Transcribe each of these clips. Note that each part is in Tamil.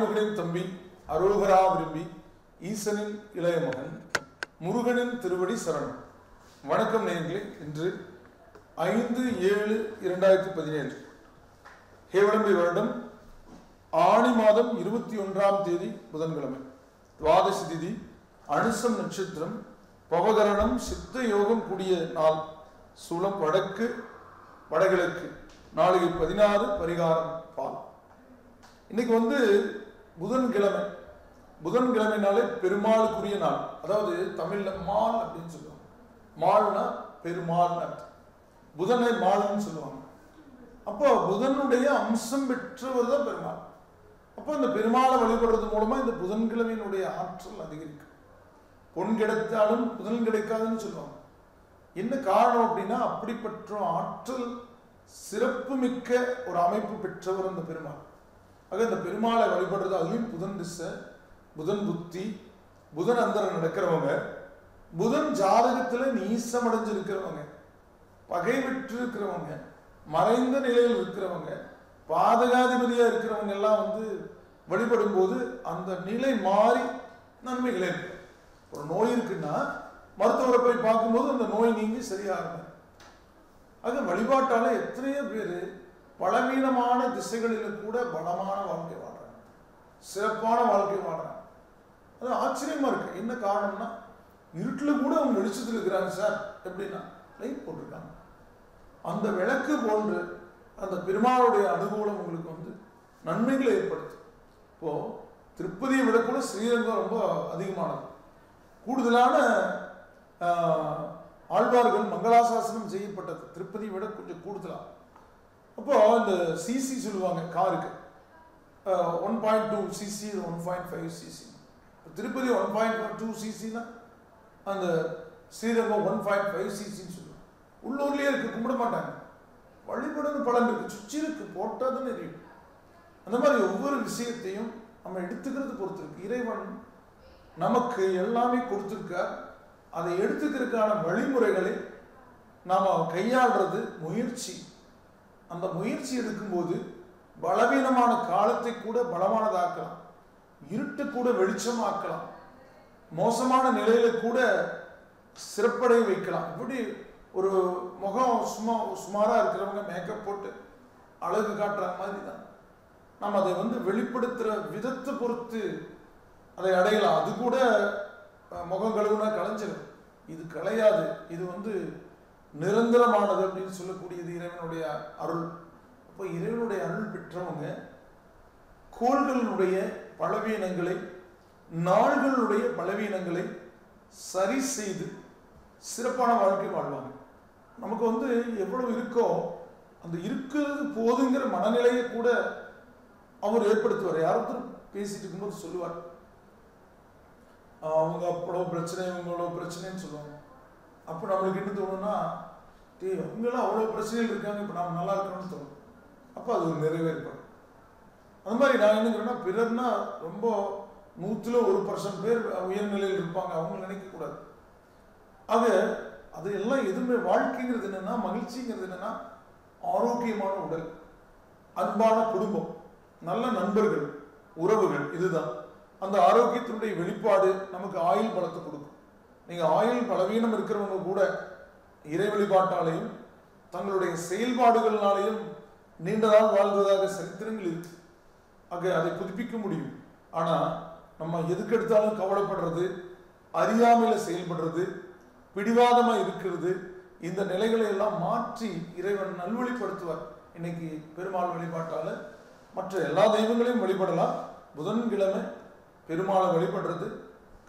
ஆணிமுகனின் தம்பி அரோகரா விரும்பி ஈசனின் இளைய மகன் முருகனின் திருவடி சரணம். வணக்கம் நேயர்களே. இன்று 5/7/2017 ஹேவளம்பி வருடம் ஆணி மாதம் 21ஆம் தேதி புதன்கிழமை, துவாதசி திதி, அனுசம் நட்சத்திரம், பவகரணம், சித்த யோகம் கூடிய நாள், சூலம் வடக்கு வடகிழக்கு, நாளிகை 16, பரிகாரம் பால். இன்னைக்கு புதன்கிழமை. புதன்கிழமைனாலே பெருமாளுக்குரிய நாள். அதாவது தமிழ்ல மால் அப்படின்னு சொல்லுவாங்க. மால்னா பெருமாள், புதனை மால்னு சொல்லுவாங்க. அப்போ புதனுடைய அம்சம் பெற்றவர் தான் பெருமாள். அப்போ இந்த பெருமாளை வழிபடுறது மூலமா இந்த புதன்கிழமையினுடைய ஆற்றல் அதிகரிக்கும். பொன் கிடைத்தாலும் புதன் கிடைக்காதுன்னு சொல்லுவாங்க. என்ன காரணம் அப்படின்னா, அப்படிப்பட்ட ஆற்றல் சிறப்பு மிக்க ஒரு அமைப்பு பெற்றவர் அந்த பெருமாள். ஆக இந்த பெருமாளை வழிபடுறது, அதுலயும் புதன் திசை, புதன் புத்தி, புதன் அந்தரம் நடக்கிறவங்க, புதன் ஜாதகத்துல நீசம் அடைஞ்சு இருக்கிறவங்க, பகை பெற்று இருக்கிறவங்க, மறைந்த நிலையில் இருக்கிறவங்க, பாதகாதிபதியா இருக்கிறவங்க எல்லாம் வழிபடும் போது அந்த நிலை மாறி நன்மைகள் ஏற்படும். ஒரு நோய் இருக்குன்னா மருத்துவரை போய் பார்க்கும்போது அந்த நோய் நீங்கி சரியாகும். ஆக வழிபாட்டால எத்தனையோ பேர் பலவீனமான திசைகளில் கூட பலமான வாழ்க்கை வாழ்றாங்க, சிறப்பான வாழ்க்கை வாழ்றாங்க. அது ஆச்சரியமா இருக்கு. என்ன காரணம்னா, இருட்டில் கூட அவங்க வெளிச்சத்தில் இருக்கிறாங்க சார். எப்படின்னா லைட் போட்டிருக்காங்க. அந்த விளக்கு போன்று அந்த பெருமாளுடைய அனுகூலம் உங்களுக்கு நன்மைகளை ஏற்படுத்தும். இப்போ திருப்பதியை விட கூட ஸ்ரீரங்கம் ரொம்ப அதிகமானது. கூடுதலான ஆழ்வார்கள் மங்களாசாசனம் செய்யப்பட்டது திருப்பதியை விட கொஞ்சம் கூடுதலா. அப்போ இந்த சிசி சொல்லுவாங்க காருக்கு, 1.2 சிசி, 1.5 சிசி. திருப்பதி 1.2 சிசினா அந்த ஸ்ரீரங்கம் 1.5 சிசின்னு சொல்லுவாங்க. உள்ளூர்லயே இருக்கு, கும்பிட மாட்டாங்க. வழிபடுன்னு பலன் இருக்கு, சுற்றி இருக்கு, போட்டால் தானே எரியும். அந்த மாதிரி ஒவ்வொரு விஷயத்தையும் நம்ம எடுத்துக்கிறது பொறுத்து இருக்கு. இறைவன் நமக்கு எல்லாமே கொடுத்துருக்கார். அதை எடுத்துக்கிறதுக்கான வழிமுறைகளை நாம் கையாளுறது முயற்சி. அந்த முயற்சி எடுக்கும்போது பலவீனமான காலத்தை கூட பலமானதாக்கலாம், இருட்டு கூட வெளிச்சமாக்கலாம், மோசமான நிலையில கூட சிறப்படைய வைக்கலாம். இப்படி ஒரு முகம் சுமாரா இருக்கிறவங்க மேக்கப் போட்டு அழகு காட்டுற மாதிரி தான் நம்ம அதை வெளிப்படுத்துற விதத்தை பொறுத்து அதை அடையலாம். அது கூட முகம் கழுவுனா களைஞ்சிடும். இது களையாது, இது நிரந்தரமானது அப்படின்னு சொல்லக்கூடியது இறைவனுடைய அருள். அப்போ இறைவனுடைய அருள் பெற்றவங்க கோள்களுடைய பலவீனங்களை, நாள்களுடைய பலவீனங்களை சரி செய்து சிறப்பான வாழ்க்கை வாழ்வாங்க. நமக்கு எவ்வளவு இருக்கோ அந்த இருக்கிறது போதுங்கிற மனநிலையை கூட அவர் ஏற்படுத்துவார். யாரும் பேசிட்டு இருக்கும்போது சொல்லுவார், அவங்க அவ்வளோ பிரச்சனை, இவங்களோ பிரச்சனைன்னு சொல்லுவாங்க. அப்போ நம்மளுக்கு என்ன தோணும்னா, அவங்களாம் அவ்வளோ பிரச்சனைகள் இருக்காங்க, இப்போ நாம் நல்லா இருக்கணும்னு தோணும். அப்போ அது ஒரு நிறைவேற்படும். அந்த மாதிரி நான் என்னங்கிறேன்னா, பிறர்னா ரொம்ப 100% பேர் உயர்நிலையில் இருப்பாங்க, அவங்க நினைக்கக்கூடாது. ஆக அது எல்லாம் எதுவுமே வாழ்க்கைங்கிறது என்னன்னா, மகிழ்ச்சிங்கிறது என்னன்னா, ஆரோக்கியமான உடல், அன்பான குடும்பம், நல்ல நண்பர்கள், உறவுகள். இதுதான் அந்த ஆரோக்கியத்தினுடைய வெளிப்பாடு. நமக்கு ஆயுள் பலத்தை கொடுக்கும். நீங்க ஆயுள் பலவீனம் இருக்கிறவங்க கூட இறை வழிபாட்டாலையும் தங்களுடைய செயல்பாடுகளாலையும் நீண்ட நாள் வாழ்ந்ததாக சரித்திரங்கள் இருக்கு. ஆக அதை புதுப்பிக்க முடியும். ஆனா நம்ம எதுக்கு எடுத்தாலும் கவலைப்படுறது, அறியாமையில செயல்படுறது, பிடிவாதமா இருக்கிறது, இந்த நிலைகளை எல்லாம் மாற்றி இறைவன் நல்வழிப்படுத்துவார். இன்னைக்கு பெருமாள் வழிபாட்டால மற்ற எல்லா தெய்வங்களையும் வழிபடலாம். புதன்கிழமை பெருமாளை வழிபடுறது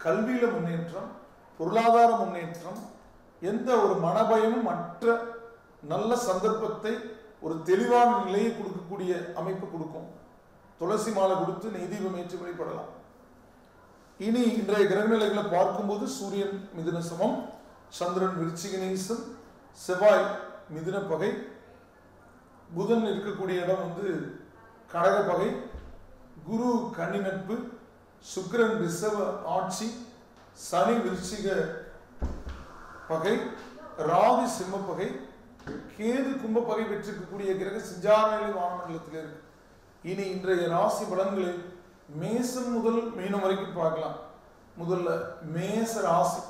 கல்வியில முன்னேற்றம், பொருளாதார முன்னேற்றம், எந்த ஒரு மனபயமும் மற்ற நல்ல சந்தர்ப்பத்தை, ஒரு தெளிவான நிலையை கொடுக்கக்கூடிய அமைப்பு கொடுக்கும். துளசி மாலை கொடுத்து நெய்தீபம் ஏற்றி வழிபடலாம். இனி இன்றைய கிரக நிலைகளை பார்க்கும்போது சூரியன் மிதுன சமம், சந்திரன் விருச்சிக நேசம், செவ்வாய் மிதுன பகை, புதன் இருக்கக்கூடிய இடம் கடக பகை, குரு கன்னி நட்பு, சுக்கிரன் ரிஷப ஆட்சி, சனி விருச்சிக பகை, ராகு சிம்ம பகை, கேது கும்ப பகை பெற்றிருக்கக்கூடிய கிரக சிஞ்சார நிலை வானமண்டலத்தில் இருக்கு. இனி இன்றைய ராசி பலன்களில் மேசம் முதல் மீனம் வரைக்கும் பார்க்கலாம். முதல்ல மேச ராசி.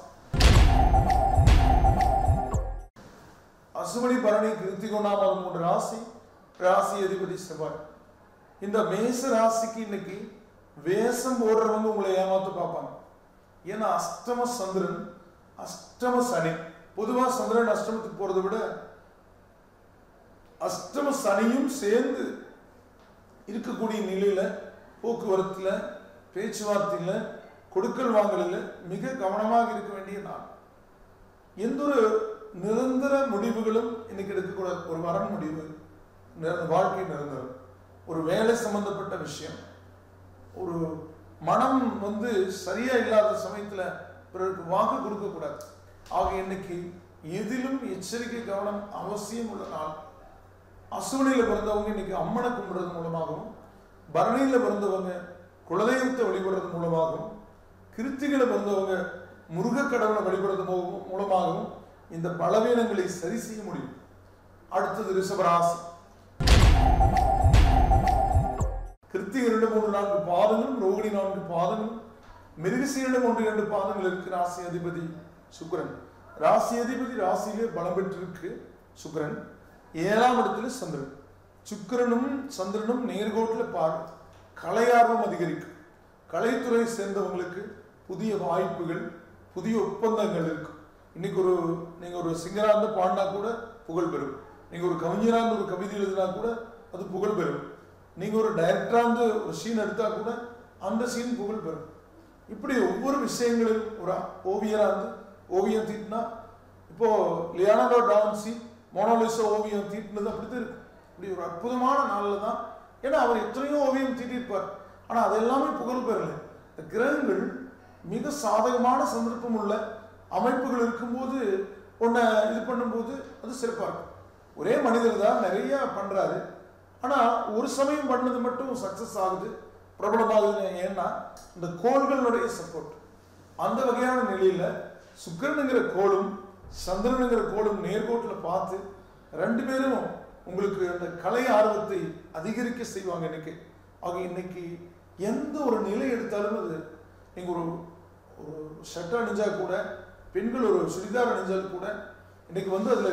அசுவனி பரணி கிருத்திகோணாம் 3 ராசி. ராசி அதிபதி செவ்வாய். இந்த மேச ராசிக்கு இன்னைக்கு வேஷம் போடுறவங்க உங்களை ஏமாத்து பார்ப்பாங்க. ஏன்னா அஷ்டம சந்திரன், அஷ்டம சனி. பொதுவா சந்திரன் அஷ்டமத்துக்கு போறதை விட அஷ்டம சனியும் சேர்ந்து இருக்கக்கூடிய நிலையில போக்குவரத்துல, பேச்சுவார்த்தையில, கொடுக்கல் வாங்கல மிக கவனமாக இருக்க வேண்டிய நாள். எந்த ஒரு நிரந்தர முடிவுகளும் இன்னைக்கு எடுக்கக்கூடாது. ஒரு வரன் முடிவு, வாழ்க்கை நிரந்தரம், ஒரு வேலை சம்பந்தப்பட்ட விஷயம், ஒரு மனம் சரியா இல்லாத சமயத்துல பிறருக்கு வாக்கு கொடுக்க கூடாது. ஆக இன்னைக்கு எதிலும் எச்சரிக்கை கவனம் அவசியம் உள்ள நாள். அசுவனியில பிறந்தவங்க இன்னைக்கு அம்மனை கும்பிடுறது மூலமாகவும், பரணியில பிறந்தவங்க குலதெய்வத்தை வழிபடுறது மூலமாகவும், கிருத்திகளை பிறந்தவங்க முருக கடவுளை வழிபடுறது மூலமாகவும் இந்த பலவீனங்களை சரி செய்ய முடியும். அடுத்தது ரிஷபராசி. கிருத்திகை 2, 3, 4 பாதங்களும், ரோகிணி 4 பாதங்களும், மிருகசீரிடம் 1, 2 பாதங்கள் இருக்கு. ராசி அதிபதி சுக்கிரன். ராசி அதிபதி ராசியிலே பலம் பெற்றிருக்கு சுக்கிரன். 7ஆம் இடத்துல சந்திரன். சுக்கிரனும் சந்திரனும் நேர்கோட்டில் பார்வை. கலையார்வம் அதிகரிக்கும். கலைத்துறை சேர்ந்தவங்களுக்கு புதிய வாய்ப்புகள், புதிய ஒப்பந்தங்கள் இருக்கும். இன்னைக்கு நீங்க ஒரு சிங்கரா இருந்து பாடினா கூட புகழ் பெறும். நீங்க ஒரு கவிஞரா இருந்து ஒரு கவிதை எழுதினா கூட அது புகழ் பெறும். நீங்க ஒரு டைரக்டரா இருந்து ஒரு சீன் எடுத்தா கூட அந்த சீன் புகழ் பெறும். இப்படி ஒவ்வொரு விஷயங்களிலும் ஒரு ஓவியரா இருந்து ஓவியம் தீட்டினா, இப்போ லியோனார்டோ டாவின்சி மோனாலிசா ஓவியம் தீட்டினது அப்படித்தான் இருக்கு. இப்படி ஒரு அற்புதமான நாள்ல தான். ஏன்னா அவர் எத்தனையோ ஓவியம் தீட்டிருப்பார், ஆனா அது எல்லாமே புகழ் பெறலை. இந்த கிரகங்கள் மிக சாதகமான சந்தர்ப்பம் உள்ள அமைப்புகள் இருக்கும்போது ஒன்றை இது பண்ணும்போது அது சிறப்பாக இருக்கும். ஒரே மனிதர் தான் நிறைய பண்றாரு, ஆனா ஒரு சமயம் பண்ணது மட்டும் சக்சஸ் ஆகுது, பிரபலமாகுது. ஏன்னா இந்த கோள்களுடைய சப்போர்ட். அந்த வகையான நிலையில சுக்கிரனுங்கிற கோளும் சந்திரனுங்கிற கோளும் நேர்கோட்டில் பார்த்து 2 பேரும் உங்களுக்கு அந்த கலை ஆர்வத்தை அதிகரிக்க செய்வாங்க இன்னைக்கு. ஆக இன்னைக்கு எந்த ஒரு நிலை எடுத்தாலும் அது நீங்க ஒரு ஷர்ட் அணிஞ்சா கூட, பெண்கள் ஒரு சுடிதார் அணிஞ்சால் கூட இன்னைக்கு அதுல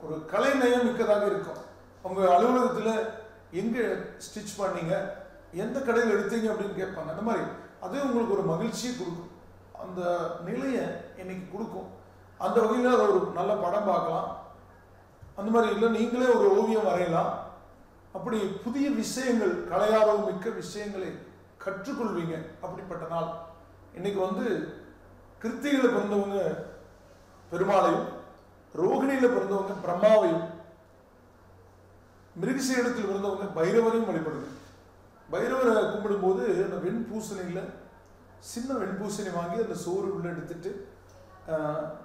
ஒரு கலை நயம் மிக்கதாக இருக்கும். உங்க அலுவலகத்துல எங்க ஸ்டிச் பண்ணீங்க, எந்த கடையில் எடுத்தீங்க அப்படின்னு கேட்பாங்க. அந்த மாதிரி அது உங்களுக்கு ஒரு மகிழ்ச்சியை கொடுக்கும். அந்த நிலையை இன்னைக்கு கொடுக்கும். அந்த வகையில் அதை ஒரு நல்ல படம் பார்க்கலாம். அந்த மாதிரி இல்லை, நீங்களே ஒரு ஓவியம் வரையலாம். அப்படி புதிய விஷயங்கள், கலையார்வம் மிக்க விஷயங்களை கற்றுக்கொள்வீங்க. அப்படிப்பட்ட நாள் இன்னைக்கு. கிருத்திகையில பிறந்தவங்க பெருமாளையும், ரோகிணியில பிறந்தவங்க பிரம்மாவையும், மிருகசீரிடத்தில் பிறந்தவங்க பைரவரையும் வழிபடுது. பைரவரை கும்பிடும்போது அந்த வெண்பூசணியில் சின்ன வெண்பூசணி வாங்கி அந்த சோறு உள்ள எடுத்துட்டு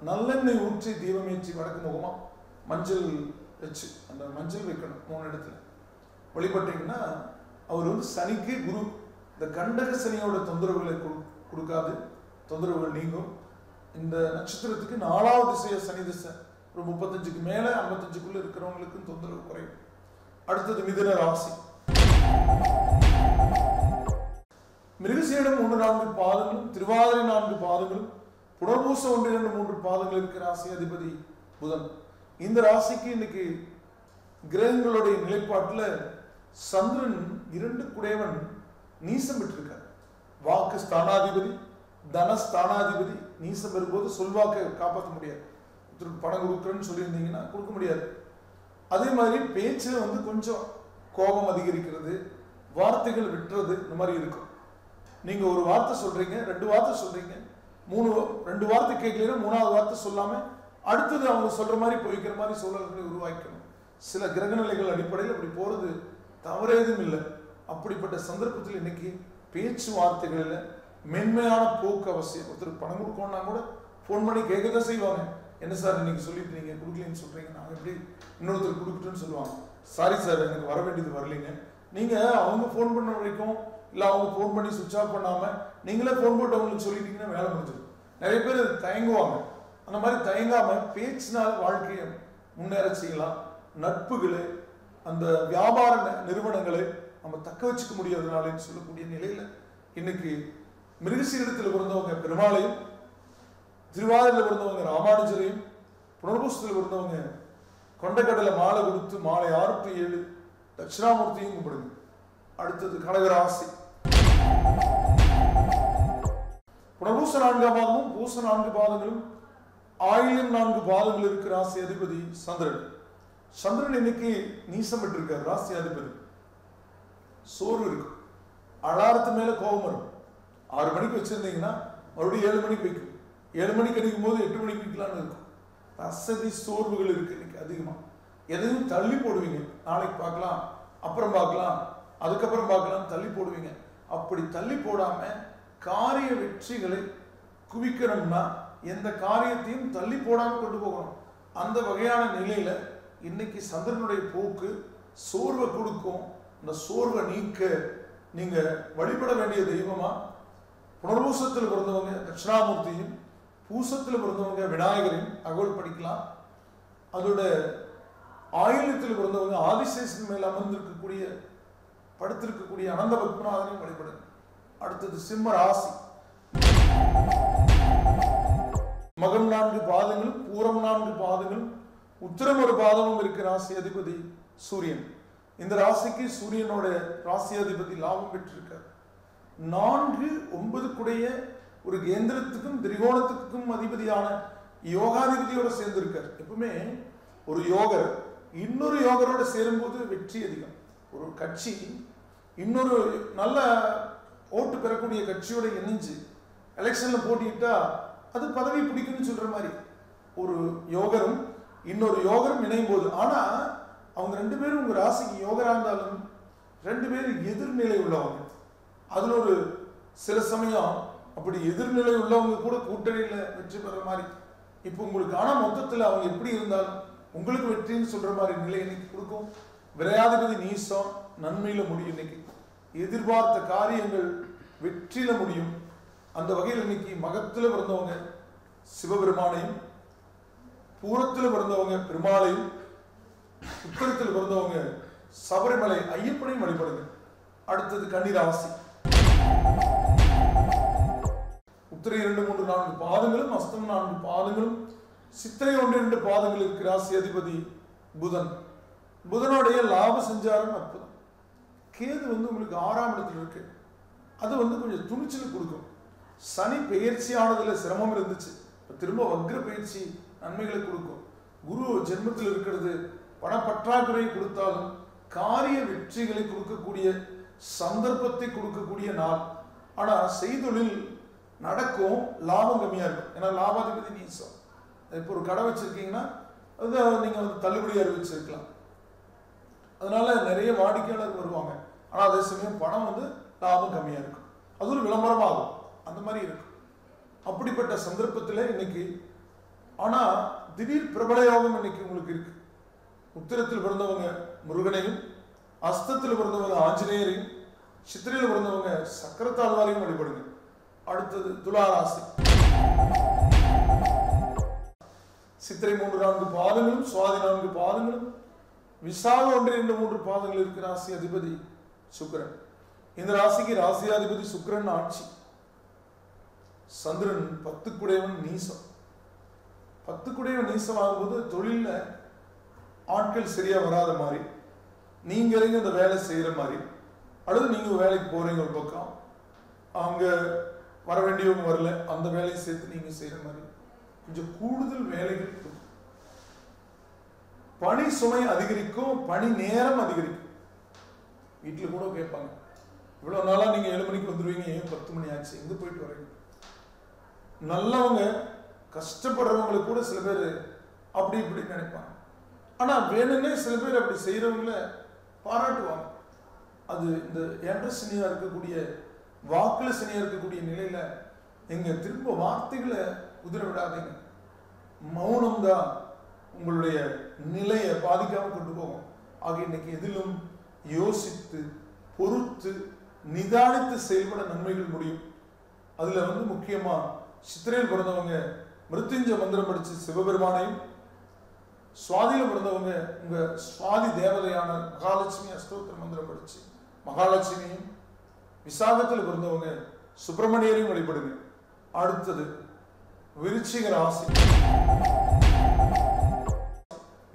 நல்லெண்ணெய் ஊற்றி தீபமேற்றி வடக்கு முகமா மஞ்சள் வச்சு அந்த மஞ்சள் வைக்கணும் 3 இடத்துல வழிபட்டீங்கன்னா அவர் சனிக்கு குரு. இந்த கண்டக சனியோட தொந்தரவுகளை கொடுக்காது, தொந்தரவுகள் நீங்கும். இந்த நட்சத்திரத்துக்கு 4வது திசைய சனி திசை ஒரு 35க்கு மேல 55க்குள்ள இருக்கிறவங்களுக்கும் தொந்தரவு குறையும். அடுத்தது மிதுன ராசி. மிருகசீரிடம் 1, 4 பாதங்களும், திருவாதிரை 4 பாதங்களும், புனர்பூசம் 1, 2, 3 பாதங்கள் இருக்கிற ராசி அதிபதி புதன். இந்த ராசிக்கு இன்னைக்கு கிரகங்களுடைய நிலைப்பாட்டுல சந்திரன் 2 குடையவன் நீசம் பெற்றிருக்கார். வாக்கு ஸ்தானாதிபதி, தனஸ்தானாதிபதி நீசம் பெறும்போது சொல்வாக்கை காப்பாற்ற முடியாது. பணம் கொடுக்குறேன்னு சொல்லியிருந்தீங்கன்னா கொடுக்க முடியாது. அதே மாதிரி பேச்சுல கொஞ்சம் கோபம் அதிகரிக்கிறது, வார்த்தைகள் விட்டுறது, இந்த மாதிரி இருக்கும். நீங்க ஒரு வார்த்தை சொல்றீங்க, 2 வார்த்தை சொல்றீங்க, 2 வார்த்தை கேட்கலன்னா 3வது வார்த்தை சொல்லாம அடுத்தது அவங்க சொல்ற மாதிரி போய்க்கிற மாதிரி சூழல்களை உருவாக்கணும். சில கிரகநிலைகள் அடிப்படையில் அப்படி போறது தவறேதும் இல்லை. அப்படிப்பட்ட சந்தர்ப்பத்தில் இன்னைக்கு பேச்சுவார்த்தைகளில் மென்மையான போக்கு அவசியம். ஒருத்தருக்கு பணம் கொடுக்கணும்னா கூட ஃபோன் பண்ணி கேட்கதான் செய்வாங்க. என்ன சார் இன்னைக்கு சொல்லிட்டு நீங்க கொடுக்கலன்னு சொல்றீங்க, நாங்கள் எப்படி இன்னொருத்தர் கொடுக்கட்டுன்னு சொல்லுவாங்க. சாரி சார், எனக்கு வர வேண்டியது வரலைங்க. நீங்க அவங்க ஃபோன் பண்ண வரைக்கும் இல்லை அவங்க ஃபோன் பண்ணி சுவிட்ச் ஆஃப் பண்ணாம நீங்களே ஃபோன் போட்டு அவங்களுக்கு சொல்லிட்டீங்கன்னா வேலை முடிஞ்சிடும். நிறைய பேர் தயங்குவாங்க. அந்த மாதிரி தயங்காம பேச்சினால் வாழ்க்கையை முன்னேற செய்யலாம். நட்புகளை, அந்த வியாபார நிறுவனங்களை நம்ம தக்க வச்சுக்க முடியாதனாலன்னு சொல்லக்கூடிய நிலையில இன்னைக்கு மிருகசீரிடத்தில் பிறந்தவங்க பெருமாளையும், திருவாதிரையில் பிறந்தவங்க ராமானுஜரையும், புனர்பூசத்தில் பிறந்தவங்க கொண்டக்கடலை மாலை கொடுத்து மாலை 6 to 7 தட்சிணாமூர்த்தியும் கும்பிடுங்க. அடுத்தது கடகராசி. புனர்பூச 4ஆம் பாதமும் பூச 4 பாதங்களும் ஆயில்யம் 4 பாதங்கள் இருக்கிற ராசி அதிபதி சந்திரன். சந்திரன் இன்னைக்கு நீசம் பெற்றிருக்கார். ராசி அதிபதி சோர்வு இருக்கும், அலாரத்து மேல கோபம் வரும். 6 மணிக்கு வச்சிருந்தீங்கன்னா மறுபடியும் 7 மணிக்கு வைக்கும், 7 மணிக்கு அடிக்கும் போது 8 மணிக்கு வைக்கலான்னு இருக்கும். அசதி சோர்வுகள் இருக்கு இன்னைக்கு அதிகமா. எதையும் தள்ளி போடுவீங்க, நாளைக்கு பார்க்கலாம், அப்புறம் பார்க்கலாம், அதுக்கப்புறம் பார்க்கலாம், தள்ளி போடுவீங்க. அப்படி தள்ளி போடாம காரிய வெற்றிகளை குவிக்கணும்னா எந்த காரியத்தையும் தள்ளி போடாம கொண்டு போகணும். அந்த வகையான நிலையில இன்னைக்கு சந்திரனுடைய போக்கு சோர்வை கொடுக்கும். இந்த சோர்வை நீக்க நீங்க வழிபட வேண்டிய தெய்வமா புனர்பூசத்தில் பிறந்தவங்க தட்சிணாமூர்த்தியும், பூசத்தில் பிறந்தவங்க விநாயகரையும் தகவல் படிக்கலாம். அதோட ஆயில்யத்தில் பிறந்தவங்க ஆதிசேஷன் மேல் அமர்ந்திருக்கக்கூடிய படுத்திருக்கக்கூடிய அனந்த பத்மநாதனையும் வழிபடுங்க. அடுத்தது சிம்ம ராசி. மகம் 4 பாதங்களும் பூரம் 4 பாதங்களும் உத்திரம் 1 பாதமும் இருக்கிற ராசி அதிபதி சூரியன். இந்த ராசிக்கு சூரியனோட ராசி அதிபதி லாபம் பெற்றிருக்கார். 4, 9 ஒரு கேந்திரத்துக்கும் திரிகோணத்துக்கும் அதிபதியான யோகாதிபதியோட சேர்ந்திருக்கார். எப்பவுமே ஒரு யோகர் இன்னொரு யோகரோட சேரும்போது வெற்றி அதிகம். ஒரு கட்சி இன்னொரு நல்ல ஓட்டு பெறக்கூடிய கட்சியோட இணைஞ்சு எலெக்ஷன்ல போட்டிட்டா அது பதவி பிடிக்கும்னு சொல்ற மாதிரி ஒரு யோகரும் இன்னொரு யோகரும் இணையும் போது, ஆனா அவங்க 2 பேரும் உங்க ராசிக்கு யோகரா இருந்தாலும் 2 பேரும் எதிர்நிலை உள்ளவங்க. அதுல ஒரு சில சமயம் அப்படி எதிர்நிலை உள்ளவங்க கூட கூட்டணியில வெற்றி பெற மாதிரி. இப்போ உங்களுக்கு ஆனா மொத்தத்தில் அவங்க எப்படி இருந்தாலும் உங்களுக்கு வெற்றின்னு சொல்ற மாதிரி நிலை இன்னைக்கு கொடுக்கும். விரையாதிபதி நீசம் நன்மையில முடியும். இன்னைக்கு எதிர்பார்த்த காரியங்கள் வெற்றியில முடியும். அந்த வகையில் இன்னைக்கு மகத்துல பிறந்தவங்க சிவபெருமானையும், பூரத்தில் பிறந்தவங்க பெருமாளையும், உத்தரத்தில் பிறந்தவங்க சபரிமலை ஐயப்பனையும் வழிபடுங்க. அடுத்தது கன்னிராசி. உத்திரை 2, 3, 4 பாதங்களும் அஸ்தம் 4 பாதங்களும் சித்திரை 1, 2 பாதங்கள் இருக்கிற ராசி அதிபதி புதன். புதனுடைய லாப சஞ்சாரம் அற்புதம். கேது உங்களுக்கு 6ஆம் இடத்துல இருக்கு. அது கொஞ்சம் துணிச்சல் கொடுக்கும். சனி பெயர்ச்சியானதுல சிரமம் இருந்துச்சு, திரும்ப வக்ர பயிற்சி நன்மைகளை கொடுக்கும். குரு ஜென்மத்தில் இருக்கிறது பணப்பற்றாக்குறை கொடுத்தாலும் காரிய வெற்றிகளை கொடுக்கக்கூடிய சந்தர்ப்பத்தை கொடுக்கக்கூடிய நாள். ஆனா செய்தொழில் நடக்கும், லாபம் கம்மியா இருக்கும். ஏன்னா லாபாதிபதி நீசம். இப்போ ஒரு கடை வச்சிருக்கீங்கன்னா அதை நீங்க தள்ளுபடி அறிவிச்சிருக்கலாம், அதனால நிறைய வாடிக்கையாளர் வருவாங்க. ஆனா அதே சமயம் பணம் லாபம் கம்மியா இருக்கும், அது ஒரு விளம்பரமாகும், அந்த மாதிரி இருக்கும். அப்படிப்பட்ட சந்தர்ப்பத்தில் இன்னைக்கு ஆனா திடீர் பிரபல யோகம் இன்னைக்கு உங்களுக்கு இருக்கு. உத்திரத்தில் பிறந்தவங்க முருகனையும், அஸ்தத்தில் பிறந்தவங்க ஆஞ்சநேயரையும், சித்திரையில் பிறந்தவங்க சக்கரத்தாழ்வாரையும் வழிபடுங்க. அடுத்தது துளாராசி. சித்திரை 3, 4 பாதங்களும் சுவாதி 4 பாதங்களும் விசாக 1, 2, 3 பாதங்கள் இருக்கிற ராசி அதிபதி சுக்கிரன். இந்த ராசிக்கு ராசியாதிபதி சுக்கிரன் ஆட்சி. சந்திரன் 10 நீசம். 10 நீசம் ஆகும்போது தொழில ஆட்கள் சரியா வராத மாதிரி, நீங்க அந்த வேலை செய்யற மாதிரி, அல்லது நீங்க வேலைக்கு போறீங்க ஒரு பக்கம், அவங்க வர வேண்டியவங்க வரல, அந்த வேலையை சேர்த்து நீங்க செய்யற மாதிரி கொஞ்சம் கூடுதல் வேலைகள் இருக்கும். பணி சுமை அதிகரிக்கும், பணி நேரம் அதிகரிக்கும். வீட்டில் கூட கேட்பாங்க, இவ்வளவு நாளா நீங்க 7 மணிக்கு வந்துருவீங்க, ஏன் 10 மணி ஆச்சு, எங்க போயிட்டு வரீங்க? நல்லவங்க கஷ்டப்படுறவங்களுக்கு கூட சில பேர் அப்படி இப்படி நினைப்பாங்க. ஆனா வேணும்னே சில பேர் அப்படி செய்யறவங்கள பாராட்டுவாங்க. அது இந்த ஏழரை சனியா இருக்கக்கூடிய, வாக்குல சனியா இருக்கக்கூடிய நிலையில நீங்க திரும்ப வார்த்தைகளை உதிர விடாதீங்க. மௌனம் தான் உங்களுடைய நிலையை பாதிக்காம கொண்டு போகும். ஆக இன்னைக்கு எதிலும் யோசித்து பொறுத்து நிதானித்து செயல்பட நன்மைகள் முடியும். அதுல முக்கியமா சித்திரையில் பிறந்தவங்க மிருத்யுஞ்ச மந்திரம் படிச்சு சிவபெருமானையும், சுவாதியில பிறந்தவங்க உங்க சுவாதி தேவதையான மகாலட்சுமி அஷ்டோத்திர மந்திரம் படிச்சு மகாலட்சுமியும், விசாகத்தில் பிறந்தவங்க சுப்பிரமணியரையும் வழிபடுங்க. அடுத்தது விருச்சிக ராசி.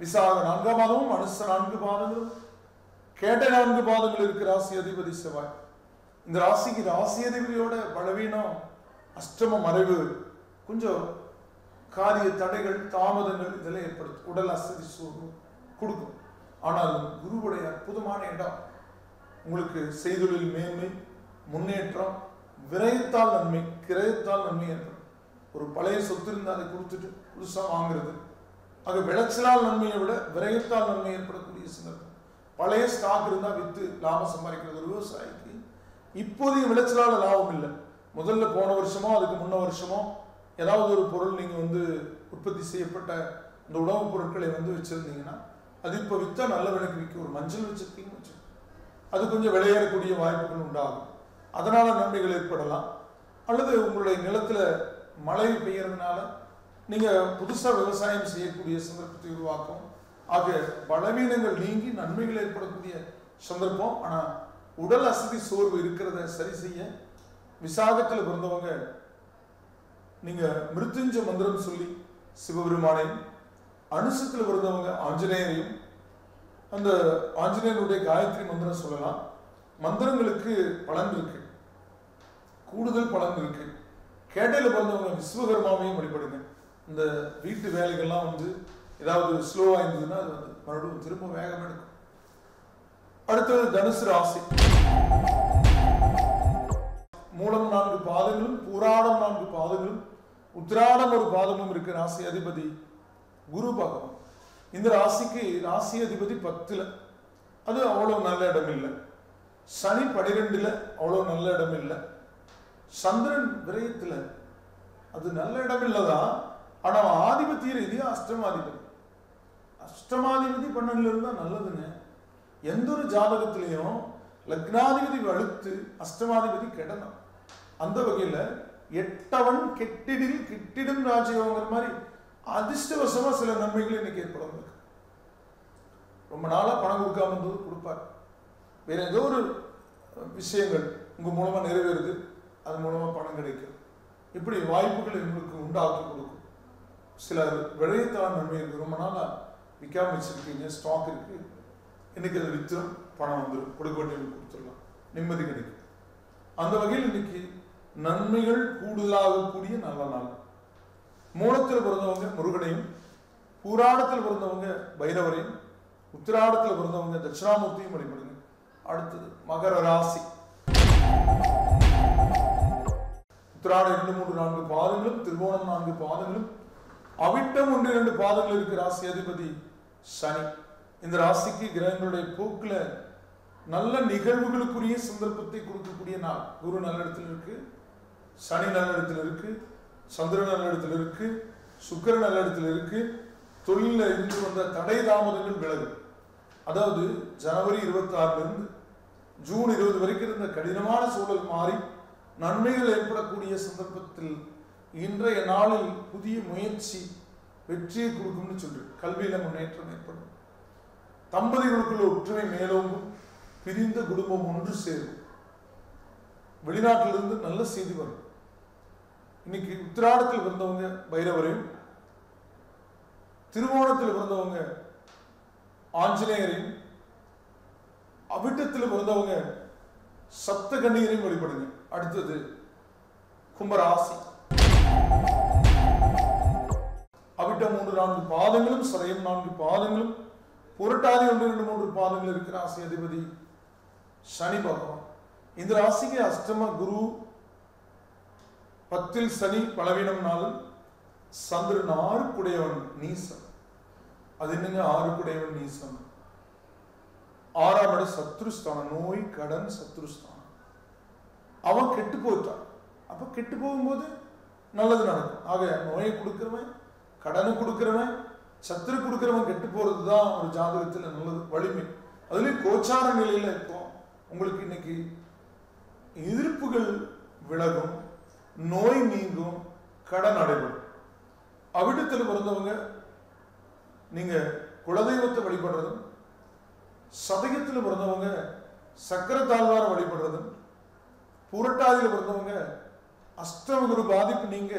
விசாக 4ஆம் பாதமும் அனுச 4 பாதங்களும் கேட்ட 4 பாதங்கள் இருக்கு ராசி அதிபதி செவ்வாய். இந்த ராசிக்கு ராசி அதிபதியோட பலவீனம், அஷ்டம மறைவு, கொஞ்சம் காரிய தடைகள், தாமதங்கள் இதெல்லாம் ஏற்படுத்தும். உடல் அசதி சோர்வு கொடுக்கும். ஆனாலும் குருவுடைய அற்புதமான இடம். உங்களுக்கு செய்தொழில் மேன்மை, முன்னேற்றம், விரயத்தால் நன்மை, கிரயத்தால் நன்மை ஏற்படும். ஒரு பழைய சொத்து இருந்தால் அதை கொடுத்துட்டு புதுசா வாங்குறது. ஆக விளைச்சலால் நன்மையை விட விரயத்தால் நன்மை ஏற்படக்கூடிய சந்தர்ப்பம். பழைய ஸ்டாக் இருந்தால் வித்து லாபம் சம்பாதிக்கிறது. ஒரு விவசாயிக்கு இப்போதைய விளைச்சலால் லாபம் இல்லை. முதல்ல போன வருஷமோ அதுக்கு முன்ன வருஷமோ ஏதாவது ஒரு பொருள் நீங்க உற்பத்தி செய்யப்பட்ட இந்த உணவுப் பொருட்களை வச்சிருந்தீங்கன்னா அது இப்போ வித்தா நல்ல விலைக்கு விற்கும். ஒரு மஞ்சள் வச்சிருக்கீங்கன்னு வச்சு அது கொஞ்சம் விளையாடக்கூடிய வாய்ப்புகள் உண்டாகும். அதனால நன்மைகள் ஏற்படலாம். அல்லது உங்களுடைய நிலத்துல மழை பெய்யறதுனால நீங்க புதுசா விவசாயம் செய்யக்கூடிய சந்தர்ப்பத்தை உருவாக்கும். ஆக பலவீனங்கள் நீங்கி நன்மைகள் ஏற்படக்கூடிய சந்தர்ப்பம். ஆனா உடல் அசதி சோர்வு இருக்கிறத சரி செய்ய விசாகத்தில் பிறந்தவங்க நீங்க மிருத்யுஞ்ச மந்திரம் சொல்லி சிவபெருமானையும், அனுசத்தில் பிறந்தவங்க ஆஞ்சநேயரையும், அந்த ஆஞ்சநேயனுடைய காயத்ரி மந்திரம் சொல்லலாம். மந்திரங்களுக்கு பலன் இருக்கு, கூடுதல் பலன் இருக்கு. கேட்டையில பிறந்தவங்க விஸ்வகர்மாவையும் வழிபடுங்க. இந்த வீட்டு வேலைகள்லாம் ஏதாவது ஸ்லோவா இருந்ததுன்னா அது மறுபடியும் திரும்ப வேகம் எடுக்கும். அடுத்தது தனுசு ராசி. மூலம் 4 பாதங்களும், பூராடம் 4 பாதங்களும், உத்திராடம் ஒரு பாதமும் இருக்கு. ராசி அதிபதி குரு பகவான். இந்த ராசிக்கு ராசி அதிபதி 10ல, அது அவ்வளவு நல்ல இடம் இல்லை. சனி 12ல, அவ்வளவு நல்ல இடம் இல்லை. சந்திரன் விரயத்துல, அது நல்ல இடம் இல்லதான். ஆனா ஆதிபத்திய ரீதியா அஷ்டமாதிபதி. அஷ்டமாதிபதி 12ல இருந்தா நல்லதுங்க. எந்த ஒரு ஜாதகத்திலையும் லக்னாதிபதி வலுத்து அஷ்டமாதிபதி கெடணும். அந்த வகையில எட்டவன் கெட்டிடில் கிட்டிடும் ராஜயோகங்கிற மாதிரி அதிர்ஷ்டவசமா சில நன்மைகள் இன்னைக்கு ஏற்படும். ரொம்ப நாளா பணம் கொடுக்காம இருந்தது கொடுப்பார். வேற ஏதோ ஒரு விஷயங்கள் உங்க மூலமா நிறைவேறுது, அது மூலமா பணம் கிடைக்கும். இப்படி வாய்ப்புகளை உங்களுக்கு உண்டாக்கி கொடுக்கும். சில விளையத்தான நன்மை இருக்கு. ரொம்ப நாளா விற்காம வச்சிருக்கீங்க, ஸ்டாக் இருக்கு, இன்னைக்கு அதை வித்துரும், பணம் வந்துடும், கொடுக்க வேண்டியது கொடுத்துடலாம், நிம்மதி கிடைக்கும். அந்த வகையில் இன்னைக்கு நன்மைகள் கூடுதலாகக்கூடிய நல்ல நாள். மூலத்தில் பிறந்தவங்க முருகனையும், பூராடத்தில் பிறந்தவங்க பைரவரையும், உத்திராடத்தில் பிறந்தவங்க தட்சிணாமூர்த்தியும் வழிபடுங்க. அடுத்தது மகர ராசி. உத்திராடம் 2, 3, 4 பாதங்களும், திருவோணம் 4 பாதங்களும், அவிட்டம் 1, 2 பாதங்கள் இருக்கு. ராசி அதிபதி சனி. இந்த ராசிக்கு கிரகங்களுடைய போக்குல நல்ல நிகழ்வுகளுக்குரிய சந்தர்ப்பத்தை கொடுக்கக்கூடிய நாள். குரு நல்ல இடத்துல இருக்கு, சனி நல்ல இடத்துல இருக்கு, சந்திரன் நல்ல இடத்துல இருக்கு, சுக்கிரன் நல்ல இடத்துல இருக்கு. தொழில இருந்து வந்த தடை தாமதங்கள் விலகும். அதாவது ஜனவரி 26ல இருந்து ஜூன் 20 வரைக்கும் இருந்த கடினமான சூழல் மாறி நன்மைகள் ஏற்படக்கூடிய சந்தர்ப்பத்தில் இன்றைய நாளில் புதிய முயற்சி வெற்றியை கொடுக்கும்னு சொல்லு. கல்வியில முன்னேற்றம் ஏற்படும். தம்பதிகளுக்குள்ள ஒற்றுமை மேலோங்கும். பிரிந்த குடும்பம் ஒன்று சேரும். வெளிநாட்டிலிருந்து நல்ல செய்தி வரும். இன்னைக்கு உத்திராடத்தில் பிறந்தவங்க பைரவரையும், திருவோணத்தில் பிறந்தவங்க ஆஞ்சநேயரையும், அவிட்டத்தில் பிறந்தவங்க சப்த கன்னியரையும் வழிபடுங்க. அடுத்தது கும்பராசி. அவிட்டம் 3, 4 பாதங்களும், சதயம் 4 பாதங்களும், புரட்டாதி 1, 2, 3 பாதங்கள் இருக்கிற ராசி அதிபதி சனி பகவான். இந்த ராசிக்கு அஷ்டம குரு, 10ல் சனி பலவீனம்னாலும் சந்திரன் 6 நீசம். அது என்னங்க 6 நீசம்? 6ஆம் இடம் சத்ருஸ்தானம், நோய் கடன் சத்ருஸ்தானம். அவன் கெட்டு போயிட்டான். அப்ப கெட்டு போகும்போது நல்லது நடக்கும். ஆக நோயை கொடுக்கிறவன், கடனை கொடுக்கிறவன், சத்துரு கொடுக்கிறவன் கெட்டு போறதுதான் ஒரு ஜாதகத்தில் நல்லது, வலிமை. அதுலயும் கோச்சார நிலையில இருக்கும். உங்களுக்கு இன்னைக்கு எதிர்ப்புகள் விலகும், நோய் நீங்கும், கடன் அடைபடும். அவிட்டத்தில் பிறந்தவங்க நீங்க குலதெய்வத்தை வழிபடுறதும், சதயத்தில் பிறந்தவங்க சக்கரத்தாழ்வார வழிபடுறதும், புரட்டாதியில் பிறந்தவங்க அஷ்டமகுரு பாதிப்பு நீங்க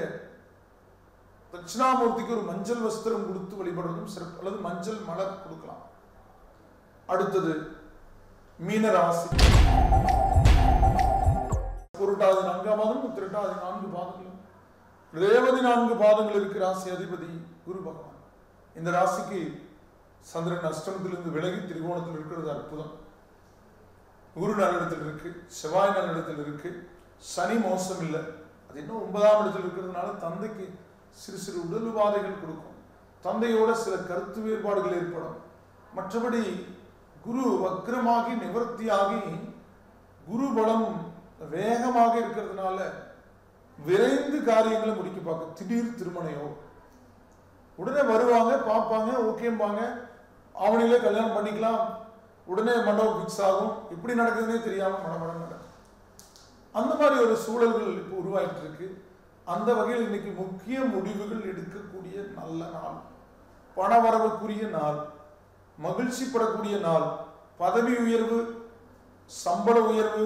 தட்சிணாமூர்த்திக்கு ஒரு மஞ்சள் வஸ்திரம் கொடுத்து வழிபடுறதும் சிறப்பு, அல்லது மஞ்சள் மலர் கொடுக்கலாம். அடுத்தது மீனராசி. புரட்டாதி 4ஆம் பாதம், உத்திரட்டாதி 4 பாதங்களும், ரேவதி 4 பாதங்கள் இருக்கிற ராசி அதிபதி குரு பகவான். இந்த ராசிக்கு சந்திரன் அஷ்டமத்திலிருந்து விலகி திரிகோணத்தில் இருக்கிறது அற்புதம். குரு நல்லிடத்தில் இருக்கு, செவ்வாய் நல்லிடத்தில் இருக்கு, சனி மோசம் இல்லை. அது இன்னும் 9ஆம் இடத்தில் இருக்கிறதுனால தந்தைக்கு சிறு சிறு உடல் உபாதைகள் கொடுக்கும், தந்தையோட சில கருத்து வேறுபாடுகள் ஏற்படும். மற்றபடி குரு வக்ரமாகி நிவர்த்தியாகி குரு பலம் வேகமாக இருக்கிறதுனால விரைந்து காரியங்களை முடிக்க பார்க்க. திடீர் திருமணையோ உடனே வருவாங்க, பார்ப்பாங்க, ஓகேம்பாங்க, அவனிலே கல்யாணம் பண்ணிக்கலாம், உடனே மண்டபம் பிக்ஸ் ஆகும். எப்படி நடக்குதுன்னே தெரியாம மடமடம் நடக்கும். அந்த மாதிரி ஒரு சூழல்கள் இப்போ உருவாயிட்டு இருக்கு. அந்த வகையில் இன்னைக்கு முக்கிய முடிவுகள் எடுக்கக்கூடிய நல்ல நாள், பணவரவுக்குரிய நாள், மகிழ்ச்சி படக்கூடிய நாள், பதவி உயர்வு, சம்பள உயர்வு,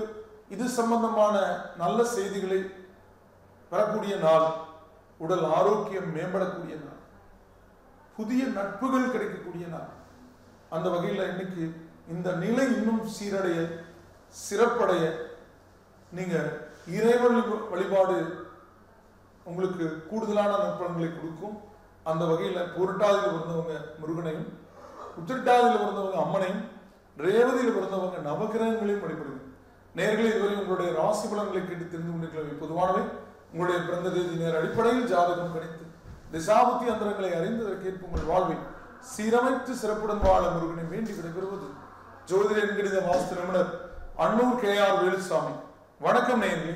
இது சம்பந்தமான நல்ல செய்திகளை பெறக்கூடிய நாள், உடல் ஆரோக்கியம் மேம்படக்கூடிய நாள், புதிய நட்புகள் கிடைக்கக்கூடிய நாள். அந்த வகையில் இன்னைக்கு இந்த நிலை இன்னும் சீரடைய, சிறப்படைய நீங்க இறைவன் வழிபாடு உங்களுக்கு கூடுதலான நற்பலன்களை கொடுக்கும். அந்த வகையில் புரட்டாதியில் பிறந்தவங்க முருகனையும், உத்திரட்டாதியில் பிறந்தவங்க அம்மனையும், ரேவதியில் பிறந்தவங்க நவகிரகங்களையும் வழிபடுங்க. நேர்களை இதுவரை உங்களுடைய ராசி பலன்களை கேட்டு தெரிந்து கொண்டிருக்கிறவை பொதுவானவை. உங்களுடைய பிறந்த தேதி நேர அடிப்படையில் ஜாதகம் கணித்து திசாபுத்தி அந்தரங்களை அறிந்ததற்கேற்ப உங்கள் வாழ்வை சீரமைத்து சிறப்புடன் வாழ முருகனை வேண்டி விடைபெறுவது ஜோதிட எண்கணித வாஸ்து நிபுணர் அன்னூர் KR வேலுசாமி. வணக்கம் நேயர்களே.